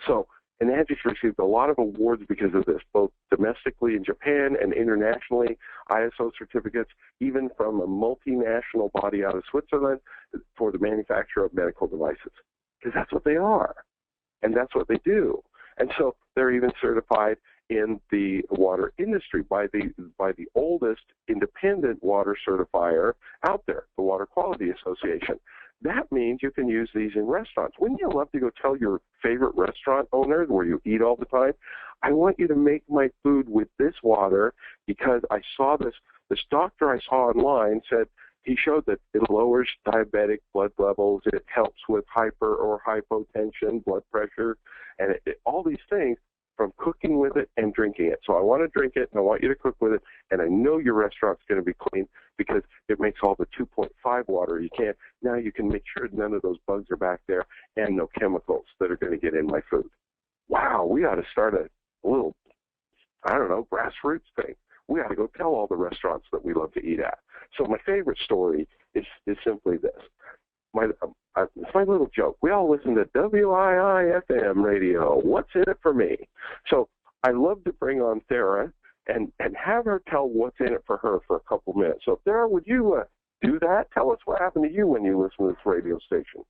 So Enanti's received a lot of awards because of this, both domestically in Japan and internationally, ISO certificates, even from a multinational body out of Switzerland for the manufacture of medical devices, because that's what they are, and that's what they do. And so they're even certified in the water industry by the oldest independent water certifier out there, the Water Quality Association. That means you can use these in restaurants. Wouldn't you love to go tell your favorite restaurant owner where you eat all the time, I want you to make my food with this water because I saw this doctor I saw online said he showed that it lowers diabetic blood levels, it helps with hyper or hypotension, blood pressure, and all these things from cooking with it and drinking it. So I want to drink it, and I want you to cook with it, and I know your restaurant's going to be clean because it makes all the 2.5 water you can. Now you can make sure none of those bugs are back there and no chemicals that are going to get in my food. Wow, we ought to start a little, I don't know, grassroots thing. We ought to go tell all the restaurants that we love to eat at. So my favorite story is simply this. It's my little joke. We all listen to WII-FM radio. What's in it for me? So I love to bring on Thera and have her tell what's in it for her for a couple minutes. So Thera, would you do that? Tell us what happened to you when you listened to this radio station.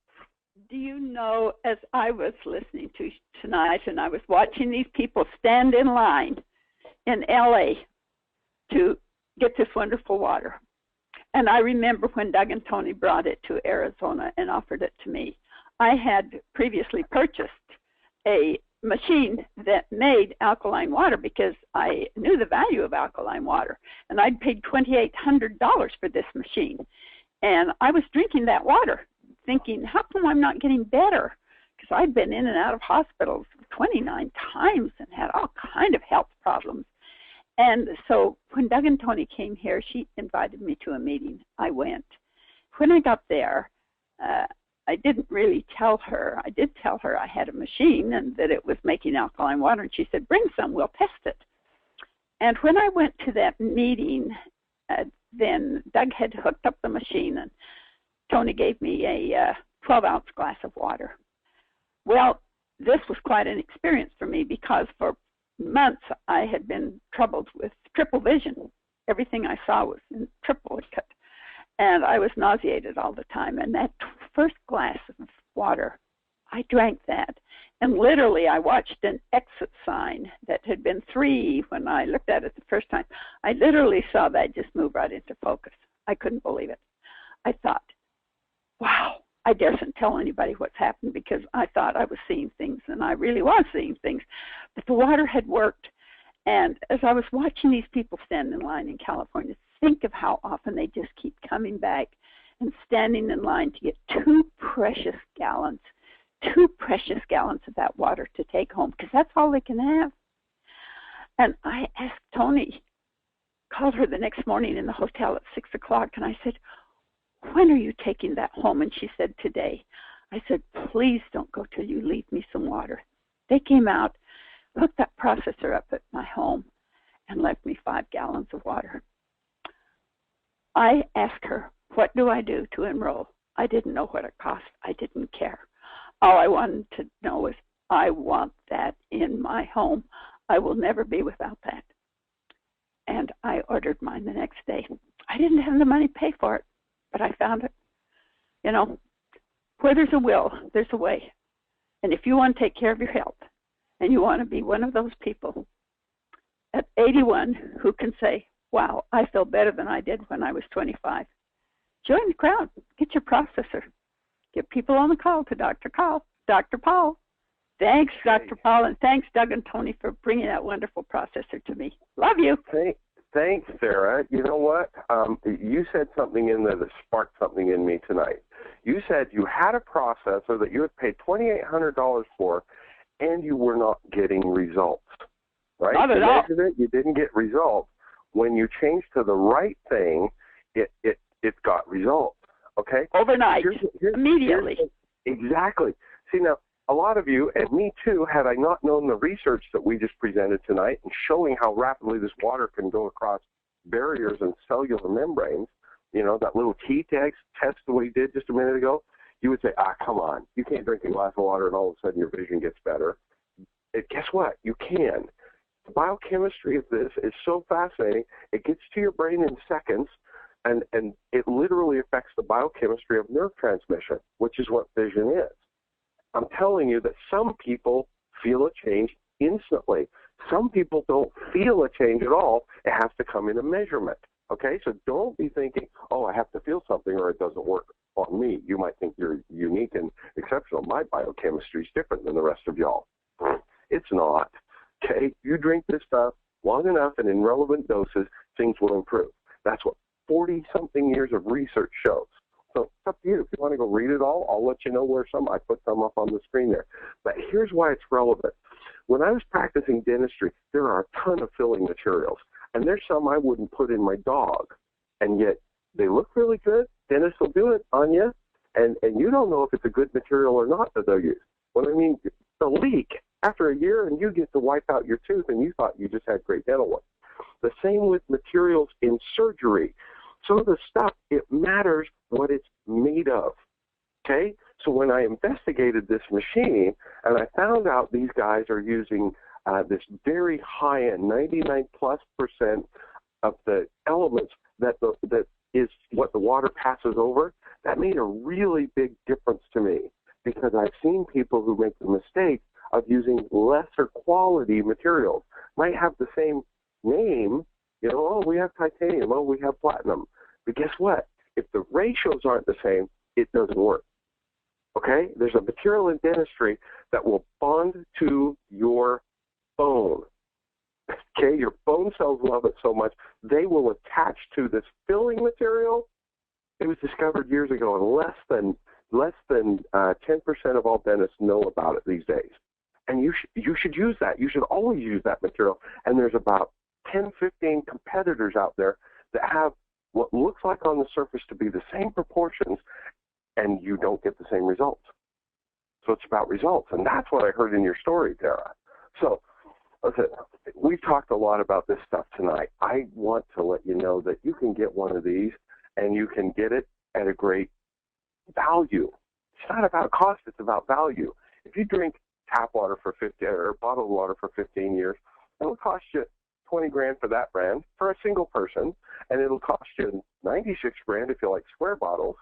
Do you know, as I was listening to tonight and I was watching these people stand in line in L.A. to get this wonderful water, and I remember when Doug and Tony brought it to Arizona and offered it to me. I had previously purchased a machine that made alkaline water because I knew the value of alkaline water, and I'd paid $2,800 for this machine. And I was drinking that water thinking, how come I'm not getting better? Because I'd been in and out of hospitals 29 times and had all kind of health problems. And so when Doug and Tony came here, she invited me to a meeting. I went. When I got there, I didn't really tell her. I did tell her I had a machine and that it was making alkaline water. And she said, bring some, we'll test it. And when I went to that meeting, then Doug had hooked up the machine and Tony gave me a 12-ounce glass of water. Well, this was quite an experience for me because for months I had been troubled with triple vision. Everything I saw was in triplicate, and I was nauseated all the time. And that first glass of water, I drank that, and literally I watched an exit sign that had been 3 when I looked at it the first time. I literally saw that just move right into focus. I couldn't believe it. I thought, wow, I daren't tell anybody what's happened because I thought I was seeing things, and I really was seeing things. But the water had worked. And as I was watching these people stand in line in California, think of how often they just keep coming back and standing in line to get 2 precious gallons of that water to take home, because that's all they can have. And I asked Tony, called her the next morning in the hotel at 6 o'clock, and I said, when are you taking that home? And she said, today. I said, please don't go till you leave me some water. They came out, hooked that processor up at my home, and left me 5 gallons of water. I asked her, what do I do to enroll? I didn't know what it cost. I didn't care. All I wanted to know is I want that in my home. I will never be without that. And I ordered mine the next day. I didn't have the money to pay for it, but I found it. You know, where there's a will, there's a way. And if you want to take care of your health, and you want to be one of those people at 81 who can say, wow, I feel better than I did when I was 25, join the crowd. Get your processor. Get people on the call to Dr. Paul. Thanks, Dr. Paul, and thanks, Doug and Tony, for bringing that wonderful processor to me. Love you. Thanks, Sarah. You know what? You said something in there that sparked something in me tonight. You said you had a processor that you had paid $2,800 for, and you were not getting results, right? Not at all. You didn't get results. When you changed to the right thing, it got results, okay? Overnight, immediately. Exactly. See, now, a lot of you, and me too, had I not known the research that we just presented tonight and showing how rapidly this water can go across barriers and cellular membranes, you know, that little test that we did just a minute ago, you would say, come on, you can't drink a glass of water and all of a sudden your vision gets better. what? You can. The biochemistry of this is so fascinating. It gets to your brain in seconds, and it literally affects the biochemistry of nerve transmission, which is what vision is. I'm telling you that some people feel a change instantly. Some people don't feel a change at all. It has to come in a measurement. Okay, so don't be thinking, oh, I have to feel something or it doesn't work on me. You might think you're unique and exceptional. My biochemistry is different than the rest of y'all. It's not. Okay, you drink this stuff long enough and in relevant doses, things will improve. That's what 40-something years of research shows. So it's up to you. If you want to go read it all, I'll let you know where I put some up on the screen there. But here's why it's relevant. When I was practicing dentistry, there are a ton of filling materials. And there's some I wouldn't put in my dog. And yet they look really good. Dentists will do it on you. And you don't know if it's a good material or not that they'll use. What I mean, the leak after a year and you get to wipe out your tooth and you thought you just had great dental work. The same with materials in surgery. Some of the stuff, it matters what it's made of. Okay? So when I investigated this machine and I found out these guys are using this very high-end, 99+% of the elements that is what the water passes over, that made a really big difference to me because I've seen people who make the mistake of using lesser quality materials. Might have the same name, oh, we have titanium, oh, we have platinum. But guess what? If the ratios aren't the same, it doesn't work. Okay? There's a material in dentistry that will bond to your bone. Okay? Your bone cells love it so much, they will attach to this filling material. It was discovered years ago, and less than 10% of all dentists know about it these days. And you should use that. You should always use that material. And there's about 10, 15 competitors out there that have what looks like on the surface to be the same proportions, and you don't get the same results. So it's about results, and that's what I heard in your story, Thera. So listen, we've talked a lot about this stuff tonight. I want to let you know that you can get one of these, and you can get it at a great value. It's not about cost, it's about value. If you drink tap water for 50 or bottled water for 15 years, it'll cost you 20 grand for that brand for a single person, and it'll cost you 96 grand if you like square bottles,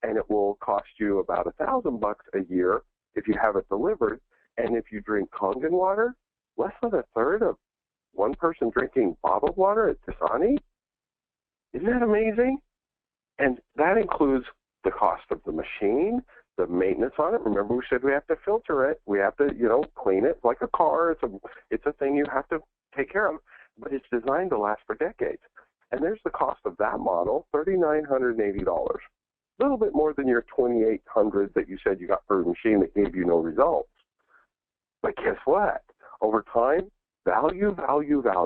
and it will cost you about $1,000 a year if you have it delivered. And if you drink Kangen water, less than a third of one person drinking bottled water at Dasani. Isn't that amazing? And that includes the cost of the machine, the maintenance on it. Remember, we said we have to filter it. We have to, clean it like a car. It's a thing you have to take care of. But it's designed to last for decades. And there's the cost of that model, $3,980. A little bit more than your $2,800 that you said you got for a machine that gave you no results. But guess what? Over time, value, value, value.